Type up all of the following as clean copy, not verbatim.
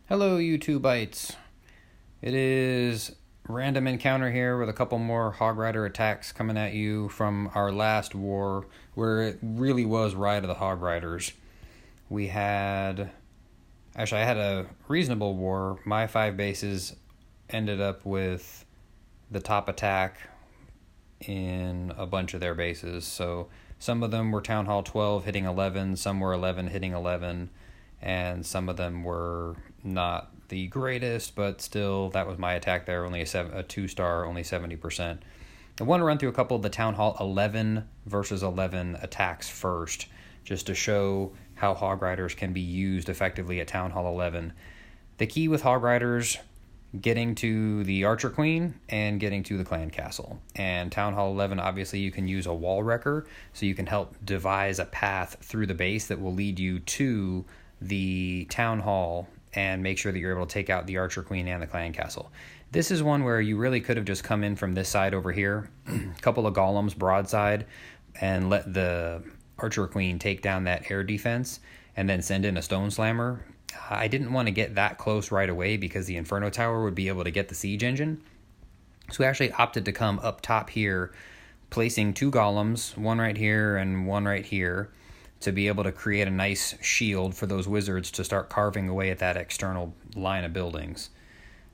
Hello, YouTubeites. It is random encounter here with a couple more Hog Rider attacks coming at you from our last war, where it really was Ride of the Hog Riders. I had a reasonable war. My 5 bases ended up with the top attack in a bunch of their bases. So some of them were Town Hall 12 hitting 11, some were 11 hitting 11, and some of them were not the greatest, but still, that was my attack there, only a 2-star, only 70%. I want to run through a couple of the Town Hall 11 versus 11 attacks first, just to show how Hog Riders can be used effectively at Town Hall 11. The key with Hog Riders, getting to the Archer Queen and getting to the Clan Castle. And Town Hall 11, obviously, you can use a wall wrecker, so you can help devise a path through the base that will lead you to the Town Hall and make sure that you're able to take out the Archer Queen and the Clan Castle. This is one where you really could have just come in from this side over here, a couple of golems broadside, and let the Archer Queen take down that air defense, and then send in a Stone Slammer. I didn't want to get that close right away because the Inferno Tower would be able to get the siege engine. So we actually opted to come up top here, placing 2 golems, one right here and one right here, to be able to create a nice shield for those wizards to start carving away at that external line of buildings.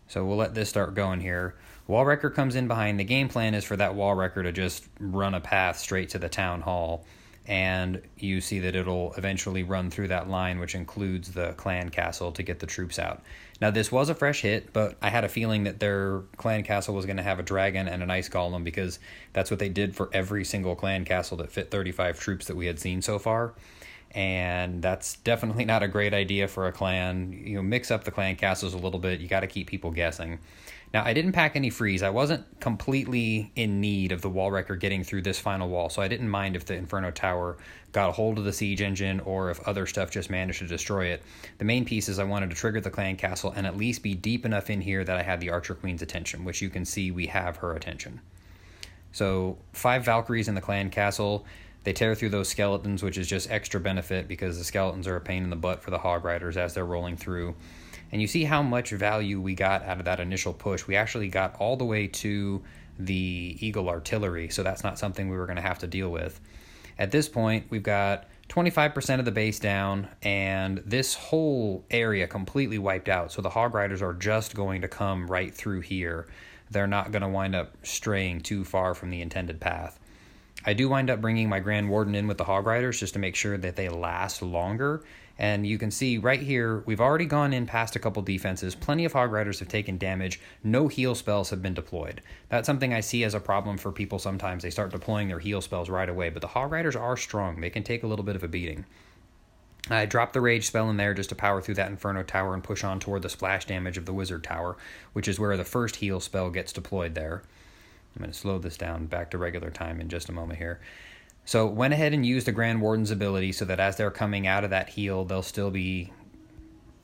So we'll let this start going here. Wall Wrecker comes in behind. The game plan is for that Wall Wrecker to just run a path straight to the Town Hall, and you see that it'll eventually run through that line, which includes the Clan Castle, to get the troops out. Now, this was a fresh hit, but I had a feeling that their Clan Castle was going to have a dragon and an ice golem, because that's what they did for every single Clan Castle that fit 35 troops that we had seen so far. And that's definitely not a great idea for a clan. You know, mix up the Clan Castles a little bit. You got to keep people guessing. Now, I didn't pack any freeze. I wasn't completely in need of the Wall Wrecker getting through this final wall, so I didn't mind if the Inferno Tower got a hold of the siege engine or if other stuff just managed to destroy it. The main piece is I wanted to trigger the Clan Castle and at least be deep enough in here that I had the Archer Queen's attention, which you can see we have her attention. So 5 Valkyries in the Clan Castle. They tear through those skeletons, which is just extra benefit because the skeletons are a pain in the butt for the Hog Riders as they're rolling through. And you see how much value we got out of that initial push. We actually got all the way to the Eagle Artillery, so that's not something we were going to have to deal with. At this point, we've got 25% of the base down, and this whole area completely wiped out. So the Hog Riders are just going to come right through here. They're not going to wind up straying too far from the intended path. I do wind up bringing my Grand Warden in with the Hog Riders just to make sure that they last longer. And you can see right here, we've already gone in past a couple defenses. Plenty of Hog Riders have taken damage. No heal spells have been deployed. That's something I see as a problem for people sometimes. They start deploying their heal spells right away. But the Hog Riders are strong. They can take a little bit of a beating. I dropped the Rage spell in there just to power through that Inferno Tower and push on toward the splash damage of the Wizard Tower, which is where the first heal spell gets deployed there. I'm going to slow this down back to regular time in just a moment here. So went ahead and used the Grand Warden's ability so that as they're coming out of that heal, they'll still be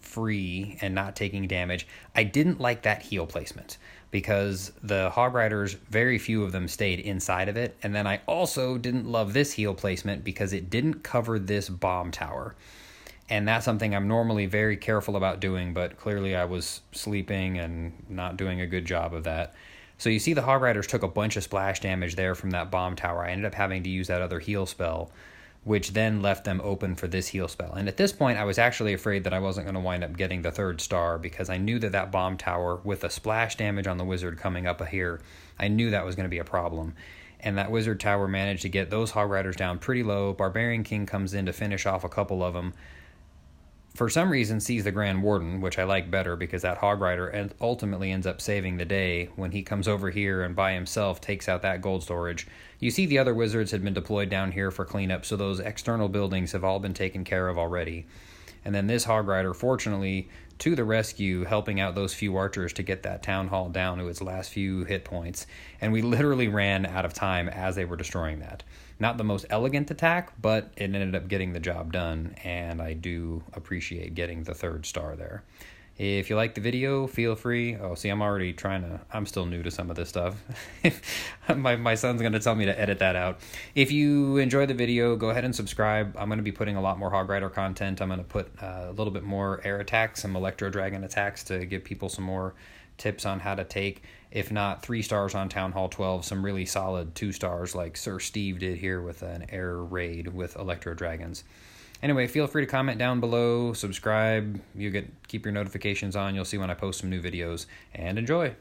free and not taking damage. I didn't like that heal placement because the Hog Riders, very few of them stayed inside of it. And then I also didn't love this heal placement because it didn't cover this bomb tower. And that's something I'm normally very careful about doing, but clearly I was sleeping and not doing a good job of that. So you see the Hog Riders took a bunch of splash damage there from that bomb tower. I ended up having to use that other heal spell, which then left them open for this heal spell. And at this point, I was actually afraid that I wasn't going to wind up getting the 3rd star because I knew that that bomb tower, with the splash damage on the wizard coming up here, I knew that was going to be a problem. And that wizard tower managed to get those Hog Riders down pretty low. Barbarian King comes in to finish off a couple of them. For some reason, sees the Grand Warden, which I like better because that Hog Rider ultimately ends up saving the day when he comes over here and by himself takes out that gold storage. You see the other wizards had been deployed down here for cleanup, so those external buildings have all been taken care of already. And then this Hog Rider, fortunately, to the rescue, helping out those few archers to get that Town Hall down to its last few hit points. And we literally ran out of time as they were destroying that. Not the most elegant attack, but it ended up getting the job done, and I do appreciate getting the 3rd star there. If you like the video, feel free. Oh, see, I'm still new to some of this stuff. My son's going to tell me to edit that out. If you enjoy the video, go ahead and subscribe. I'm going to be putting a lot more Hog Rider content. I'm going to put a little bit more air attacks, some Electro Dragon attacks to give people some more tips on how to take, if not 3 stars on Town Hall 12, some really solid 2 stars like Sir Steve did here with an air raid with Electro Dragons. Anyway, feel free to comment down below, subscribe, keep your notifications on, you'll see when I post some new videos, and enjoy!